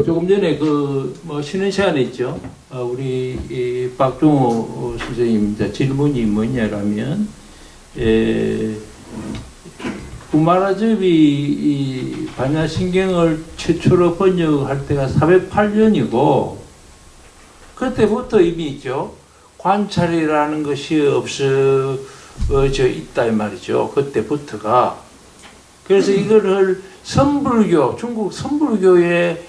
조금 전에 쉬는 시간에 있죠. 우리 박종호 선생님 질문이 뭐냐라면, 구마라즙이 반야신경을 최초로 번역할 때가 408년이고, 그때부터 이미 있죠. 관찰이라는 것이 없어져 있다 이 말이죠. 그때부터가. 그래서 이거를 선불교, 중국 선불교의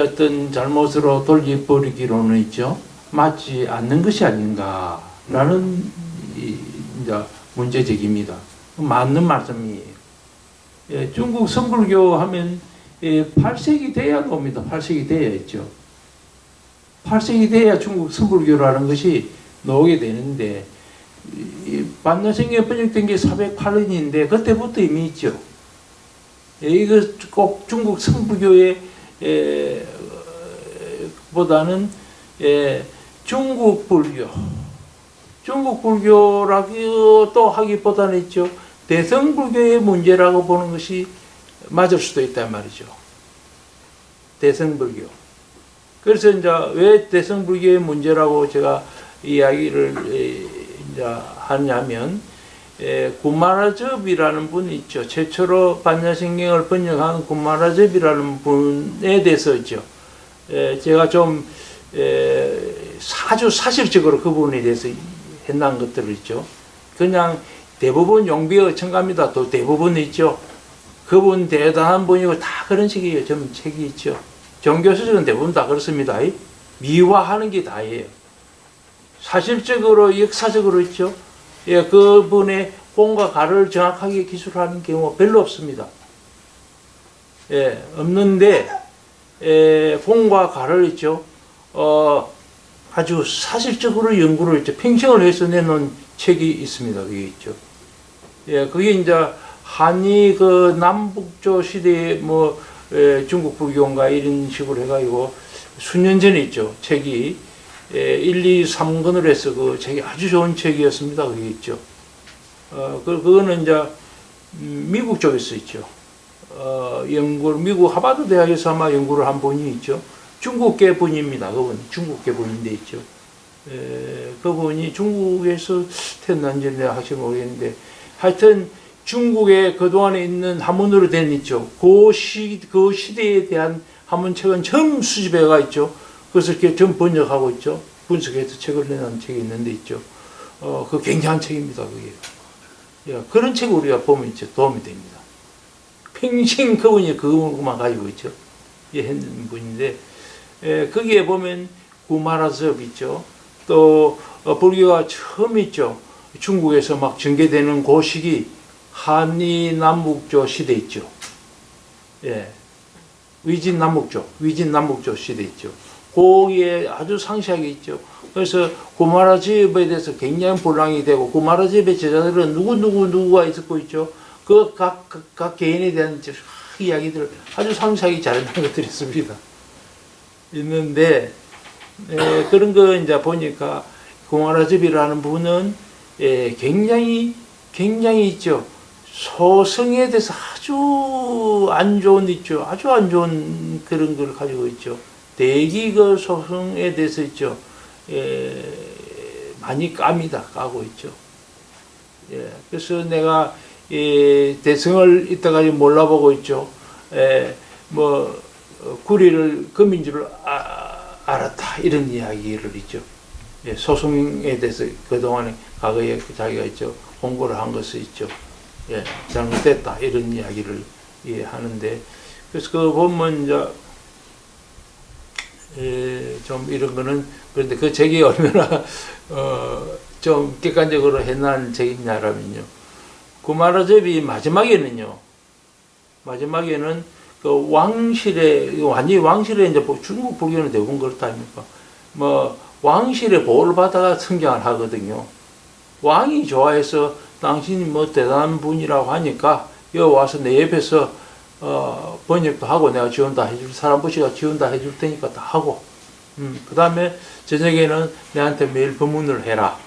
어떤 잘못으로 돌려버리기로는 있죠. 맞지 않는 것이 아닌가라는 이제 문제제기입니다. 맞는 말씀이에요. 중국 선불교 하면 8세기 돼야 나옵니다. 8세기 돼야 있죠. 8세기 돼야 중국 선불교라는 것이 나오게 되는데, 반야신경에 번역된 게 408년인데 그때부터 이미 있죠. 이거 꼭 중국 선불교의 보다는 중국 불교, 중국 불교라고 또 하기보다는 있죠. 대성불교의 문제라고 보는 것이 맞을 수도 있단 말이죠. 대성불교. 그래서 이제 왜 대성불교의 문제라고 제가 이야기를 이제 하냐면, 구마라즙이라는 분이 있죠. 최초로 반야신경을 번역한 구마라즙이라는 분에 대해서 있죠. 제가 좀 아주 사실적으로 그분에 대해서 했는 것들을 있죠. 그냥 대부분 용비어 첨가입니다. 또 대부분 있죠. 그분 대단한 분이고 다 그런 식이에요. 좀 책이 있죠. 종교서적은 대부분 다 그렇습니다. 미화하는 게 다예요. 사실적으로 역사적으로 있죠. 그분의 공과 가를 정확하게 기술하는 경우가 별로 없습니다. 없는데, 공과 가를 있죠. 아주 사실적으로 연구를 있죠. 평생을 해서 내놓은 책이 있습니다. 그게 있죠. 그게 이제 한이 남북조 시대에 중국 불교인가 이런 식으로 해가지고 수년 전에 있죠. 책이 1, 2, 3권으로 해서 그 책이 아주 좋은 책이었습니다. 그게 있죠. 그거는 이제 미국 쪽에서 있죠. 미국 하버드 대학에서 아마 연구를 한 분이 있죠. 중국계 분입니다. 그분 중국계 분인데 있죠. 그분이 중국에서 태어난지 내가 확실히 모르겠는데, 하여튼 중국에 그동안에 있는 한문으로 된 있죠. 그 시대에 대한 한문책은 전부 수집해가 있죠. 그래서 이렇게 전 번역하고 있죠. 분석해서 책을 내놓은 책이 있는데 있죠. 그 굉장한 책입니다. 그게. 그런 책을 우리가 보면 있죠. 도움이 됩니다. 평생 그분이 그것만 가지고 있죠. 했는 분인데, 거기에 보면 구마라즙 있죠. 또 불교가 처음 있죠. 중국에서 막 전개되는 그 시기 한이 남북조 시대 있죠. 위진 남북조 시대 있죠. 거기에 아주 상세하게 있죠. 그래서 구마라즙에 대해서 굉장히 분량이 되고, 구마라즙의 제자들은 누구가 있었고 있죠. 그 각 개인에 대한 이야기들을 아주 상세하게 잘해놓은 것들이 있습니다. 있는데, 그런 거 이제 보니까 구마라즙이라는 분은 굉장히 있죠. 소성에 대해서 아주 안 좋은 있죠. 아주 안 좋은 그런 걸 가지고 있죠. 대기 그 소성에 대해서 있죠. 많이 까고 있죠. 그래서 내가 대성을 이때까지 몰라보고 있죠. 구리를 금인 줄 알았다. 이런 이야기를 있죠. 소성에 대해서 그동안에 과거에 자기가 있죠. 공부를 한 것이 있죠. 잘못됐다. 이런 이야기를 하는데, 그래서 그 보면 이제 좀 이런 거는, 그런데 그 책이 얼마나 좀 객관적으로 해난 책이냐라면요. 구마라즙이 마지막에는 그 완전히 왕실에 이제 중국 불교는 대부분 그렇다 아닙니까? 왕실의 보호를 받아가 성장을 하거든요. 왕이 좋아해서 당신이 대단한 분이라고 하니까 여기 와서 내 옆에서 번역도 하고 내가 지원 다 해줄, 사람부시가 지원 다 해줄 테니까 다 하고, 그 다음에 저녁에는 내한테 매일 법문을 해라.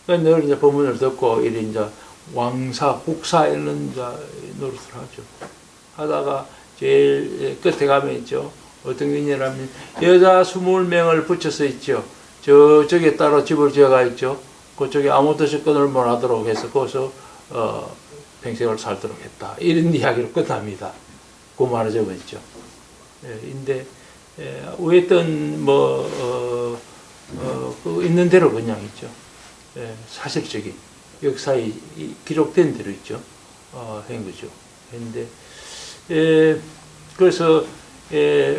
늘 이제 법문을 듣고 이래 이제 왕사, 국사 이런 이제 노릇을 하죠. 하다가 제일 끝에 가면 있죠. 어떤 게 있냐면 여자 20명을 붙여서 있죠. 저쪽에 따로 집을 지어가 있죠. 그쪽에 아무도 접근을 못하도록 해서 거기서 평생을 살도록 했다. 이런 이야기로 끝납니다. 그 말을 적어있죠. 근데 어쨌든 그 있는 대로 그냥 있죠. 사실적인 역사에 기록된 대로 있죠. 한 거죠. 근데 그래서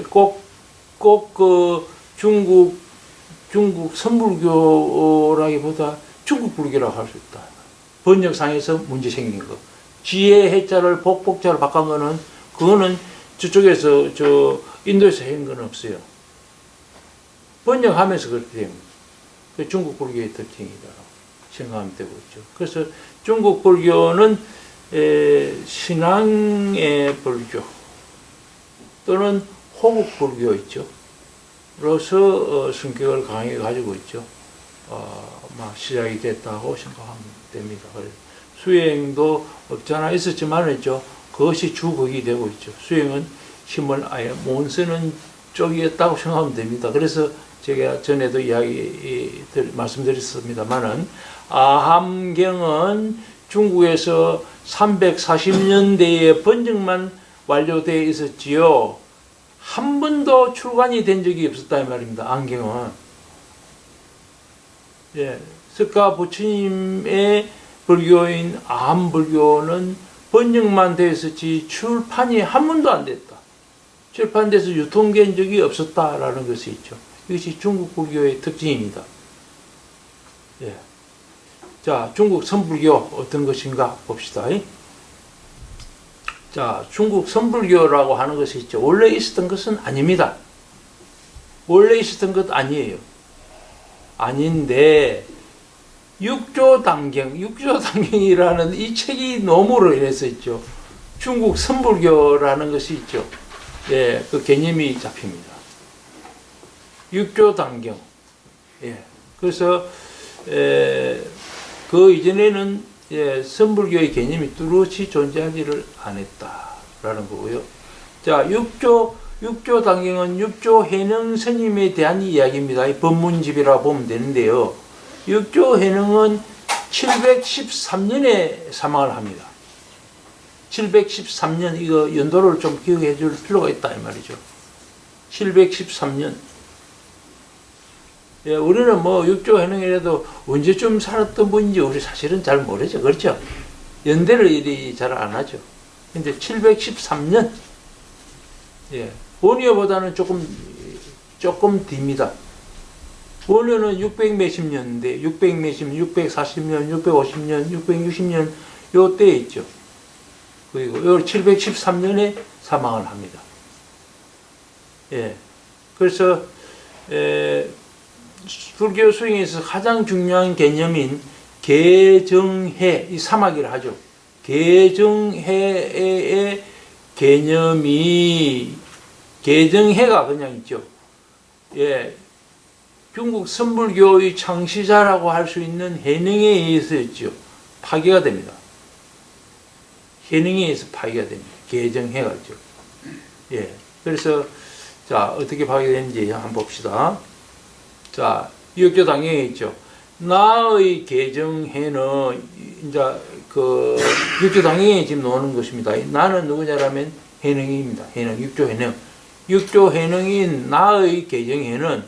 꼭 그 중국 선불교라기보다 중국 불교라고 할 수 있다. 번역상에서 문제 생긴 거. 지혜 해자를 복복자로 바꾼 거는 그거는 저쪽에서 인도에서 한 건 없어요. 번역하면서 그렇게 됩니다. 그 중국 불교의 특징이다라고 생각하면 되고 있죠. 그래서 중국 불교는 신앙의 불교 또는 호국 불교 있죠. 로서 성격을 강하게 가지고 있죠. 시작이 됐다고 생각하면 됩니다. 수행도 없잖아 있었지만 있죠. 그것이 주극이 되고 있죠. 수행은 힘을 아예 못 쓰는 쪽이었다고 생각하면 됩니다. 그래서 제가 전에도 말씀드렸습니다만은 아함경은 중국에서 340년대에 번역만 완료되어 있었지요. 한 번도 출간이 된 적이 없었다 이 말입니다. 안경은. 석가 부처님의 불교인 아함불교는 번역만 되어 있었지 출판이 한 번도 안 됐다. 출판돼서 유통된 적이 없었다라는 것이 있죠. 이것이 중국 불교의 특징입니다. 자, 중국 선불교 어떤 것인가 봅시다. 자, 중국 선불교라고 하는 것이 있죠. 원래 있었던 것은 아닙니다. 원래 있었던 것 아니에요. 아닌데 육조단경이라는 이 책이 노무로 인해서 있죠. 중국 선불교라는 것이 있죠. 그 개념이 잡힙니다. 육조단경. 그래서 그 이전에는 선불교의 개념이 뚜렷이 존재하지를 않았다라는 거고요. 자, 육조단경은 육조해능 스님에 대한 이야기입니다. 이 법문집이라고 보면 되는데요. 육조해능은 713년에 사망을 합니다. 713년, 이거 연도를 좀 기억해 줄 필요가 있다 이 말이죠. 713년. 우리는 육조해능이라도 언제쯤 살았던 분인지 우리 사실은 잘 모르죠. 그렇죠? 연대를 일이 잘 안 하죠. 근데 713년. 원효보다는 조금 뒤입니다. 원효는 600 몇십 년인데, 600 몇십, 640년, 650년, 660년, 요때에 있죠. 그리고 요 713년에 사망을 합니다. 그래서, 불교 수행에서 가장 중요한 개념인 개정해, 이 사마귀를 하죠. 개정해의 개념이, 개정해가 그냥 있죠. 중국 선불교의 창시자라고 할 수 있는 해능에 의해서였죠. 파괴가 됩니다. 해능에 의해서 파괴가 됩니다. 개정해가 있죠. 그래서, 자, 어떻게 파괴되는지 한번 봅시다. 자, 육조단경에 있죠. 나의 개정해는, 이제, 육조단경에 지금 나오는 것입니다. 나는 누구냐라면 해능입니다. 해능, 육조해능. 육조해능인 나의 개정해는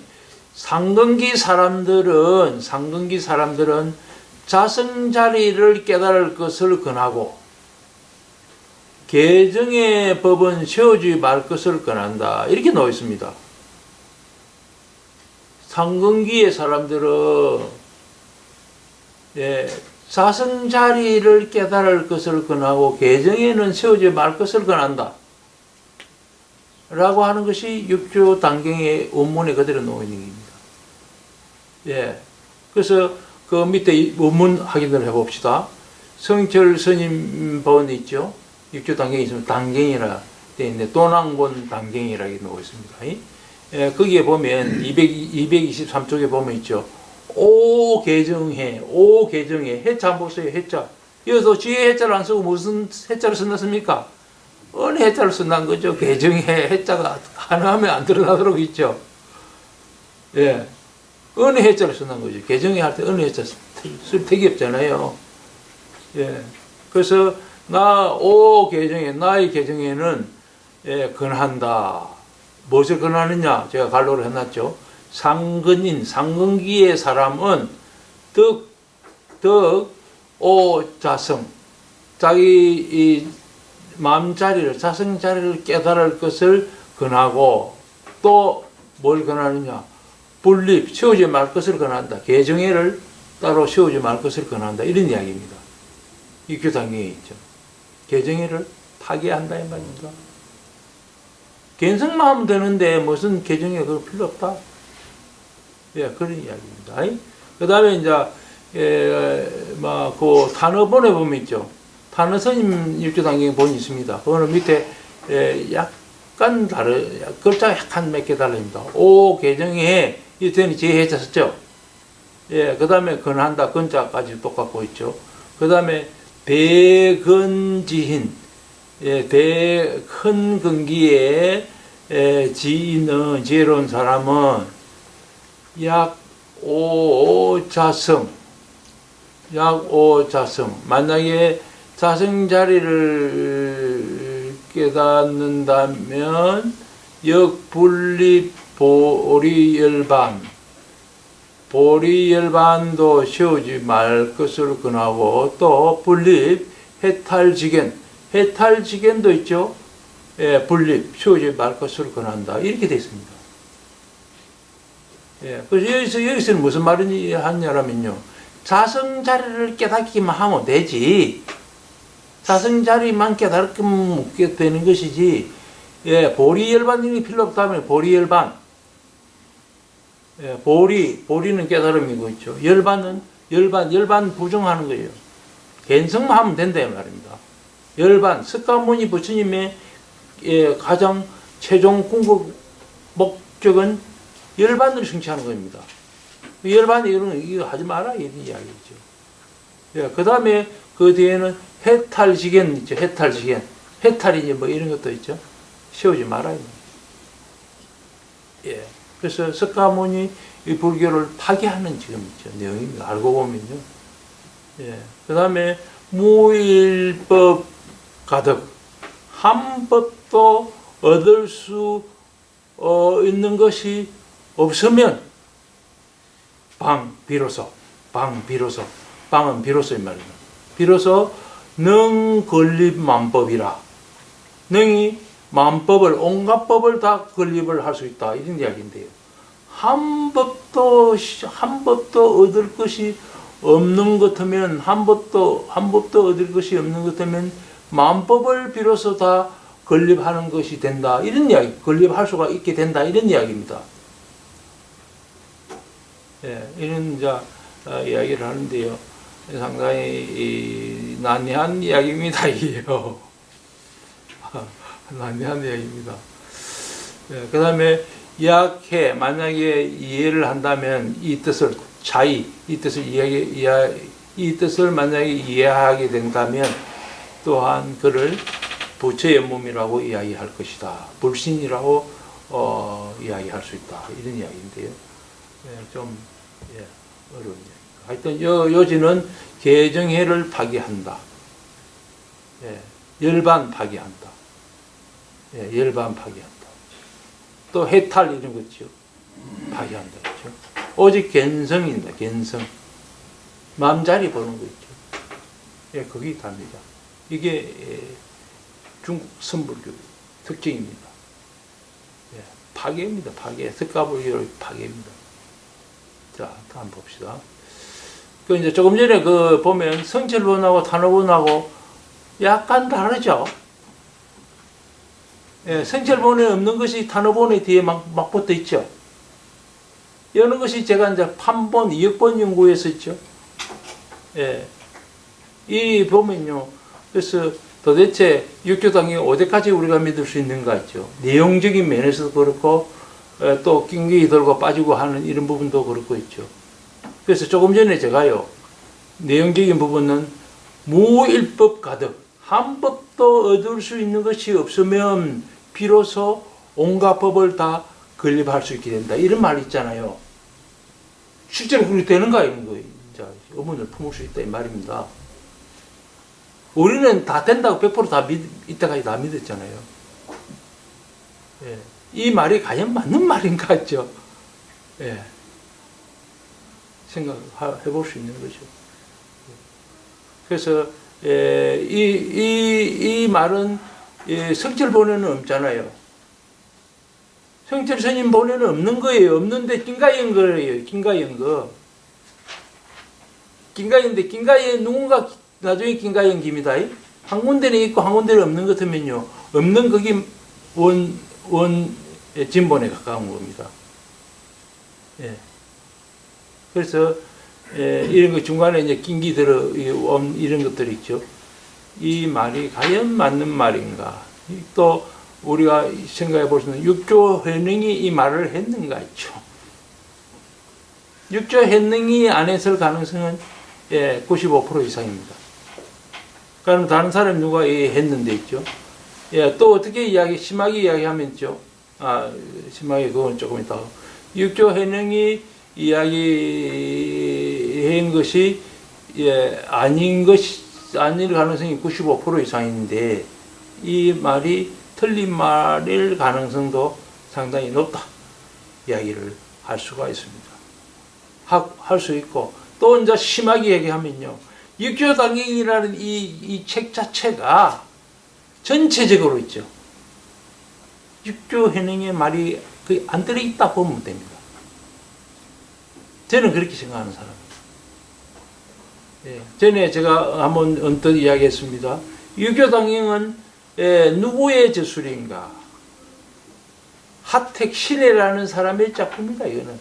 상근기 사람들은 자성자리를 깨달을 것을 권하고, 개정의 법은 세워주지 말 것을 권한다. 이렇게 나와 있습니다. 상근기의 사람들은 자성자리를 깨달을 것을 권하고 개정에는 세우지 말 것을 권한다 라고 하는 것이 육조단경의 원문에 그대로 나와 있는 겁니다. 그래서 그 밑에 원문 확인을 해봅시다. 성철 스님 본 있죠. 육조단경에 있으면 단경이라 되어 있는데 도난곤 단경이라고 나와 있습니다. 거기에 보면 223쪽에 보면 있죠. 오개정해, 오개정해. 해자 한번 보세요. 해자. 여기서 뒤에 해자를 안 쓰고 무슨 해자를 쓴다습니까? 어느 해자를 쓴다는 거죠. 개정해. 해자가 하나하면 안 드러나도록 있죠. 예. 어느 해자를 쓴다는 거죠. 개정해 할 때 어느 해자 쓸 택이 없잖아요. 예. 그래서 오 개정해, 나의 개정해는 예, 근한다. 무엇을 근하느냐? 제가 갈로를 해놨죠. 상근인, 상근기의 사람은 오자성, 자기 이 마음자리를, 자성자리를 깨달을 것을 근하고, 또 뭘 근하느냐? 분립, 세우지 말 것을 근한다. 개정해를 따로 세우지 말 것을 근한다. 이런 이야기입니다. 이 교당에 있죠. 개정해를 파괴한다 이 말입니다. 견성만 하면 되는데 무슨 개정해 그거 필요 없다. 예, 그런 이야기입니다. 그 다음에 이제 그 단어본에 보면 있죠. 단어선임 일조단경에 본이 있습니다. 그거는 밑에 약간 글자가 약간 몇 개 달립니다. 오 개정해 이때는 제해자 썼죠. 예, 그 다음에 근한다 근자까지 똑같고 있죠. 그 다음에 대근지hin, 예, 큰 근기에 지인은 지혜로운 사람은 약오자성, 만약에 자성자리를 깨닫는다면 역분립 보리열반도 세우지 말 것을 근하고, 또 분립 해탈지견도 있죠. 예, 분립 세우지 말 것을 근한다. 이렇게 되어 있습니다. 예, 그래서 여기서는 무슨 말이 하냐면요. 자성자리를 깨닫기만 하면 되지. 자성자리만 깨닫기만 되는 것이지. 예, 보리열반이 필요 없다면 보리열반. 예, 보리는 깨달음이고 있죠. 열반 부정하는 거예요. 견성만 하면 된다 이 말입니다. 열반, 석가모니 부처님의 가장 최종 궁극 목적은 열반을 성취하는 겁니다. 열반이 이거 하지 마라 이런 이야기죠. 예, 그 다음에 그 뒤에는 해탈지견 있죠. 해탈이니 뭐 이런 것도 있죠. 세우지 마라. 예. 그래서 석가모니 이 불교를 파괴하는 지금 있죠. 내용입니다. 알고 보면요. 예. 그 다음에 무일법 가득. 한 법도 얻을 수 있는 것이 없으면 비로소. 방은 비로소인 말입니다. 비로소 능 건립 만법이라. 능이 만법을, 온갖 법을 다 건립을 할 수 있다. 이런 이야기인데요. 한 법도 얻을 것이 없는 것 같으면, 한 법도 얻을 것이 없는 것 같으면, 만법을 비로소 다 건립하는 것이 된다. 이런 이야기, 건립할 수가 있게 된다. 이런 이야기입니다. 예, 이런 이야기를 하는데요. 상당히 난해한 이야기입니다. 이게요. 난해한 이야기입니다. 예, 그 다음에 약해, 만약에 이해를 한다면 이 뜻을 이 뜻을 만약에 이해하게 된다면 또한 그를 부처의 몸이라고 이야기할 것이다. 불신이라고 이야기할 수 있다. 이런 이야기인데요. 어려운 이야기. 하여튼 요지는 개정해를 파괴한다. 예, 열반 파괴한다. 예, 열반 파괴한다. 또 해탈 이런 거죠. 파괴한다. 그렇죠? 오직 견성입니다. 견성. 마음자리 보는 거 있죠. 예, 그게 답니다. 이게 중국 선불교 특징입니다. 예, 파괴입니다. 파괴. 석가불교의 파괴입니다. 자, 다음 봅시다. 이제 조금 전에 보면 성철본하고 단어본하고 약간 다르죠. 예, 성철본에 없는 것이 단어본에 뒤에 막 붙어 있죠. 이런 것이 제가 이제 판본, 이역본 연구에서 있죠. 예, 이 보면요. 그래서 도대체 육교당이 어디까지 우리가 믿을 수 있는가 있죠. 내용적인 면에서도 그렇고, 또 낑기기 들고 빠지고 하는 이런 부분도 그렇고 있죠. 그래서 조금 전에 제가요, 내용적인 부분은 무일법 가득, 한 법도 얻을 수 있는 것이 없으면 비로소 온갖 법을 다 건립할 수 있게 된다. 이런 말이 있잖아요. 실제로 그렇게 되는가 이런 거 이제 의문을 품을 수 있다 이 말입니다. 우리는 다 된다고 100%다 이때까지 다 믿었잖아요. 예. 이 말이 과연 맞는 말인가 했죠. 예. 생각해 볼 수 있는 거죠. 그래서 이 말은 성철 본에는 없잖아요. 성철 스님 본에는 없는 거예요. 없는데 긴가인 거예요. 긴가인 거. 긴가인데 긴가에 누군가 나중에 긴가인 김이다. 한 군데는 있고 한 군데는 없는 것 같으면요. 없는 거기 원 진본에 가까운 겁니다. 예. 그래서 이런 거 중간에 이제 긴기 들어 이런 것들이 있죠. 이 말이 과연 맞는 말인가? 또 우리가 생각해 볼 수 있는 육조 현능이 이 말을 했는가 있죠. 육조 현능이 안 했을 가능성은 95% 이상입니다. 그럼 다른 사람 누가 했는데 있죠. 또 어떻게 심하게 이야기하면 있죠. 심하게 그건 조금 있다. 육조 현능이 이야기한 것이 아닌 가능성이 95% 이상인데 이 말이 틀린 말일 가능성도 상당히 높다 이야기를 할 수가 있습니다. 할 수 있고 또 이제 심하게 얘기하면요, 육조당경이라는 이 책 자체가 전체적으로 있죠. 육조현행의 말이 거의 안 들어있다 보면 됩니다. 저는 그렇게 생각하는 사람입니다. 전에 제가 한번 언뜻 이야기했습니다. 육조당경은 누구의 저술인가? 하택신해라는 사람의 작품이다. 이거는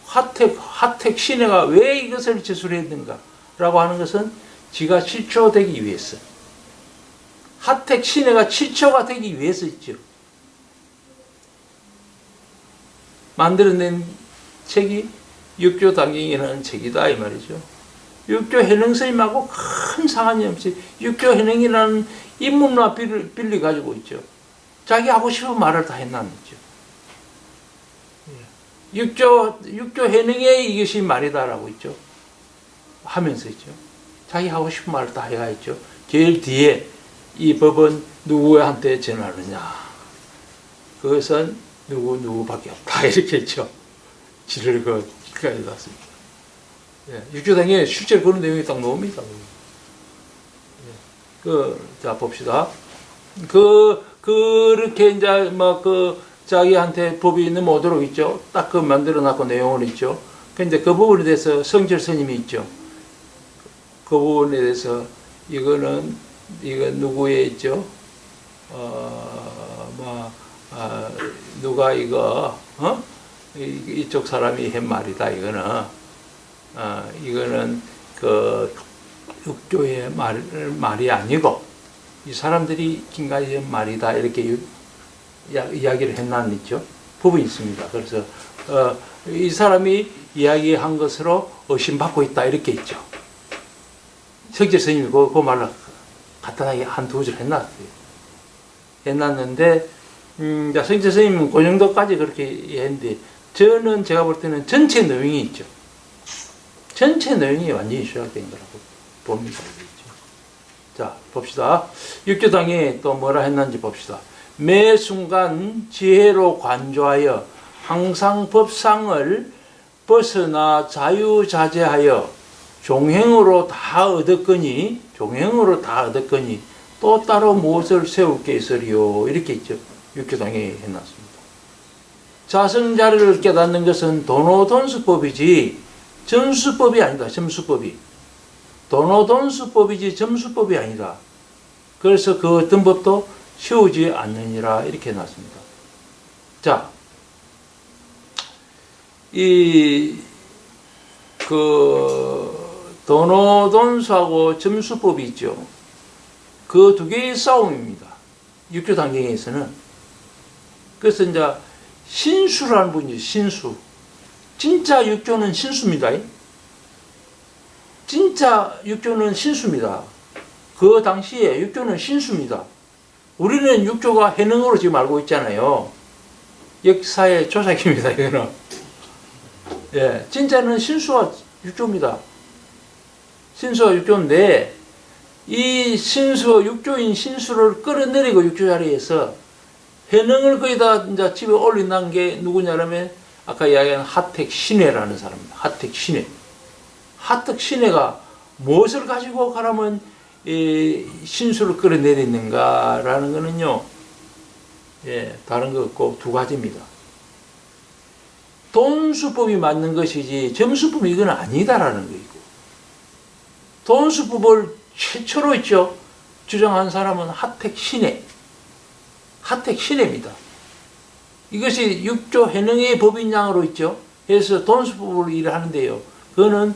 하택신해가 왜 이것을 저술했는가? 라고 하는 것은 지가 칠초되기 위해서, 하택신해가 칠초가 되기 위해서 있죠. 만들어낸 책이 육조당경이라는 책이다 이 말이죠. 육조현행스님하고 큰 상관이 없이 육조현행이라는 인문화 빌리 가지고 있죠. 자기 하고 싶은 말을 다 해놨죠. 육조현행의 이것이 말이다라고 있죠. 하면서 있죠. 자기 하고 싶은 말을 다 해가 있죠. 제일 뒤에 이 법은 누구한테 전하느냐. 그것은 누구밖에 없다. 이렇게 있죠. 지를 거기까지 났습니다. 육조당에 실제로 그런 내용이 딱 나옵니다. 자, 봅시다. 그렇게 이제 자기한테 법이 넘어오도록 있죠. 딱 그 만들어 놨고 내용을 있죠. 근데 그 부분에 대해서 성철 스님이 있죠. 그 부분에 대해서 이건 누구의 있죠? 누가 이쪽 사람이 한 말이다. 이거는 그 육조의 말이 아니고 이 사람들이 긴가의 말이다. 이렇게 이야기를 해놨죠. 부분이 있습니다. 그래서 이 사람이 이야기한 것으로 의심받고 있다. 이렇게 있죠. 성철 스님이 그 말을 간단하게 한두 줄 해놨는데 성철 스님은 그 정도까지 그렇게 했는데 저는 제가 볼 때는 전체 내용이 있죠. 전체 내용이 완전히 조작된 거라고 봅니다. 자, 봅시다. 육조당에 또 뭐라 했는지 봅시다. 매 순간 지혜로 관조하여 항상 법상을 벗어나 자유자재하여 종행으로 다 얻었거니 또 따로 무엇을 세울 게 있으리요. 이렇게 있죠. 육조당에 해놨습니다. 자성자리를 깨닫는 것은 도노돈수법이지 점수법이 아니다. 점수법이. 도노돈수법이지 점수법이 아니다. 그래서 그 어떤 법도 세우지 않느니라. 이렇게 해놨습니다. 자, 도노돈수하고 점수법이 있죠. 그 두 개의 싸움입니다. 육조당경에서는. 그래서 이제 신수라는 분이 신수. 진짜 육조는 신수입니다. 진짜 육조는 신수입니다. 그 당시에 육조는 신수입니다. 우리는 육조가 해능으로 지금 알고 있잖아요. 역사의 조작입니다, 이거는. 예, 진짜는 신수와 육조입니다. 신수와 육조인데, 이 신수, 육조인 신수를 끌어내리고 육조 자리에서 해능을 거기다 이제 집에 올린다는 게 누구냐면, 아까 이야기한 하택 신해라는 사람입니다. 하택 신해. 하택 신해가 무엇을 가지고 가라면 이 신수를 끌어내리는가라는 거는요, 예, 다른 거 없고 두 가지입니다. 돈수법이 맞는 것이지 점수법이 이건 아니다라는 거이고, 돈수법을 최초로 있죠 주장한 사람은 하택 신해, 하택 신해입니다. 이것이 육조 해능의 법인양으로 있죠. 해서 돈수법을 일하는데요. 그거는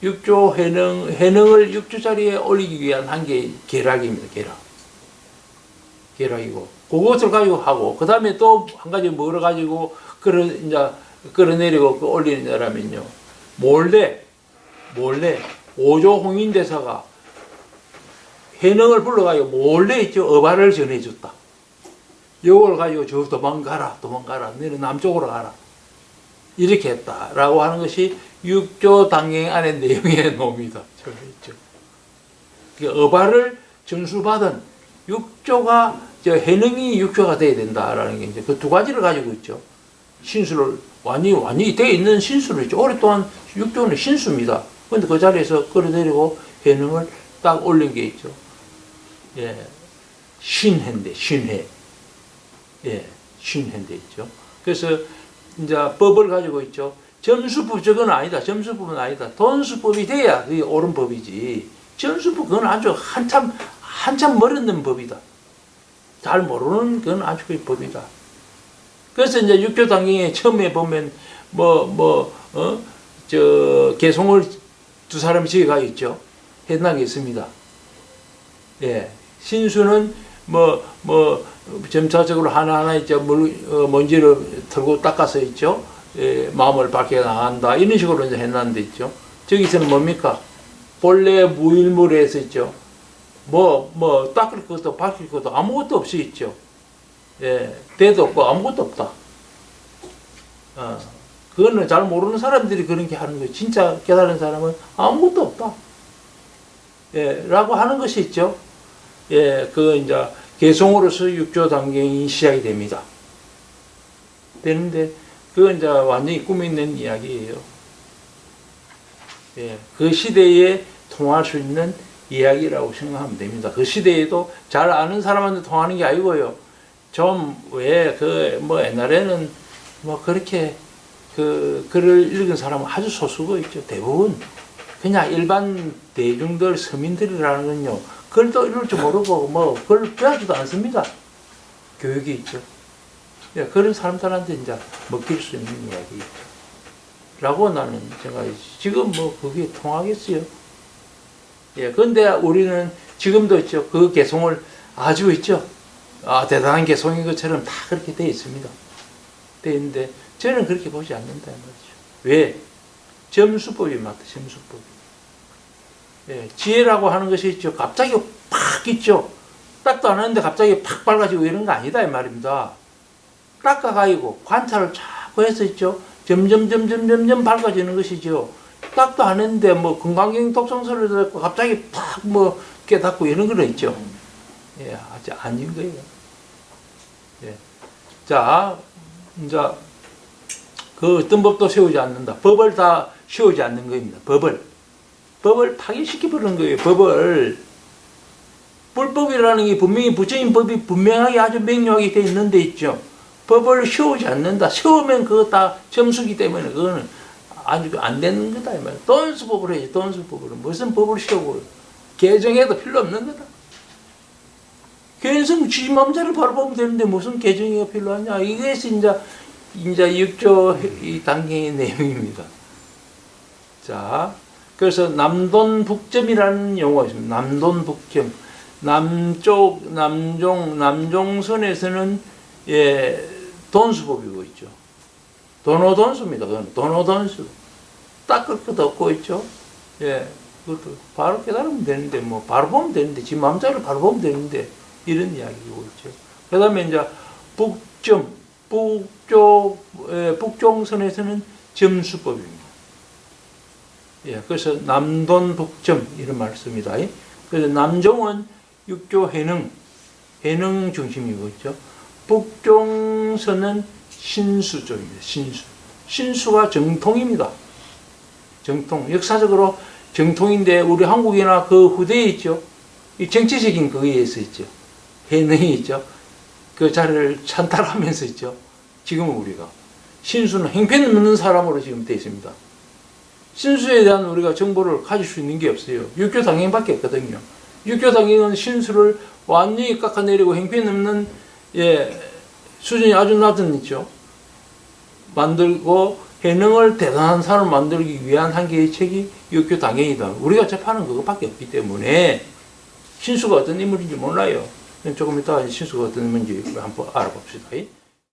육조 해능을 육조 자리에 올리기 위한 한 개의 계략입니다. 계략이고, 그것을 가지고 하고, 그 다음에 또 한 가지 뭐를 가지고 끌어내리고 올리는 사람은요, 몰래 오조 홍인대사가 해능을 불러가지고 몰래 있죠, 어발을 전해줬다. 이걸 가지고 저 도망가라, 너는 남쪽으로 가라. 이렇게 했다라고 하는 것이 육조 당행 안의 내용의 놈이다. 저기 있죠. 어발을 전수받은 육조가, 해능이 육조가 돼야 된다라는 게 이제 그 두 가지를 가지고 있죠. 신수를 완전히 되어 있는 신수를 있죠. 오랫동안 육조는 신수입니다. 그런데 그 자리에서 끌어내리고 해능을 딱 올린 게 있죠. 예, 신해인데, 신해. 예, 신해인데 있죠. 그래서 이제 법을 가지고 있죠. 점수법 저건 아니다. 점수법은 아니다. 돈수법이 돼야 그게 옳은 법이지. 점수법 그건 아주 한참 멀었는 법이다. 잘 모르는 그건 아주 그 법이다. 그래서 이제 육조 당경에 처음에 보면 개송을 두 사람이 지어가 있죠. 해당이 있습니다. 예, 신수는 점차적으로 하나하나 있죠. 먼지를 털고 닦아서 있죠. 예, 마음을 밝게 나간다. 이런 식으로 이제 해놨는데 있죠. 저기서는 뭡니까? 본래 무일물에서 있죠. 닦을 것도 밝힐 것도 아무것도 없이 있죠. 예, 대도 없고 아무것도 없다. 그거는 잘 모르는 사람들이 그런 게 하는 거예요. 진짜 깨달은 사람은 아무것도 없다. 예, 라고 하는 것이 있죠. 예, 이제 개송으로서 육조 당경이 시작이 됩니다. 되는데, 그건 이제 완전히 꿈에 있는 이야기예요. 예, 그 시대에 통할 수 있는 이야기라고 생각하면 됩니다. 그 시대에도 잘 아는 사람한테 통하는 게 아니고요. 옛날에는 그렇게 글을 읽은 사람은 아주 소수가 있죠. 대부분. 그냥 일반 대중들, 서민들이라는 건요, 글도 읽을 줄 모르고, 그걸 배우지도 않습니다. 교육이 있죠. 예, 그런 사람들한테 이제 먹힐 수 있는 이야기. 라고 나는 생각이, 지금 그게 통하겠어요. 예, 근데 우리는 지금도 있죠. 그 개송을 아주 있죠. 대단한 개송인 것처럼 다 그렇게 되어 있습니다. 되어 있는데, 저는 그렇게 보지 않는다. 말이죠. 왜? 점수법이 맞다, 점수법이. 예, 지혜라고 하는 것이 있죠. 갑자기 팍 있죠. 딱도 안 하는데 갑자기 팍 밝아지고 이런 거 아니다, 이 말입니다. 닦아가지고 관찰을 자꾸 해서 있죠. 점점 밝아지는 것이죠. 딱도 안 했는데 건강경 독성서를 듣고 갑자기 팍 깨닫고 이런 거는 있죠. 예, 아주 아닌 거예요. 예. 자, 이제 그 어떤 법도 세우지 않는다. 법을 다 세우지 않는 겁니다. 법을 파괴시켜 버리는 거예요. 불법이라는 게 분명히 부처님 법이 분명하게 아주 명료하게 되어 있는데 있죠. 법을 세우지 않는다. 세우면 그거 다 점수기 때문에 그거는 아주 안 되는 거다. 이 말이야. 돈수법으로 해야지. 돈수법으로. 무슨 법을 세우고 개정해도 필요 없는 거다. 개성 지 맘대로 바로 보면 되는데 무슨 개정이 필요하냐. 이것이 이제 육조 이 단계의 내용입니다. 자, 그래서 남돈북점이라는 용어가 있습니다. 남돈북점. 남종선에서는 예, 돈수법이고 있죠. 돈오돈수입니다. 그건 돈오돈수. 닦을 것도 없고 있죠. 예, 그것도 바로 깨달으면 되는데, 뭐, 바로 보면 되는데, 지 마음자를 바로 보면 되는데, 이런 이야기고 있죠. 그 다음에 이제, 북종선에서는 점수법입니다. 예, 그래서 남돈 북점, 이런 말을 씁니다. 그래서 남종은 육조 해능 중심이고 있죠. 북종선은 신수 쪽입니다. 신수가 정통입니다. 정통. 역사적으로 정통인데 우리 한국이나 그 후대에 있죠. 이 정치적인 거기에 있죠. 해능이 있죠. 그 자리를 찬탈하면서 있죠. 지금은 우리가. 신수는 행편없는 사람으로 지금 되어 있습니다. 신수에 대한 우리가 정보를 가질 수 있는 게 없어요. 육교당행밖에 없거든요. 육교당행은 신수를 완전히 깎아내리고 행편없는 수준이 아주 낮은 있죠. 만들고 해능을 대단한 사람을 만들기 위한 한 개의 책이 육교당행이다. 우리가 접하는 그것밖에 없기 때문에 신수가 어떤 인물인지 몰라요. 조금 이따가 신수가 어떤 인물인지 한번 알아봅시다.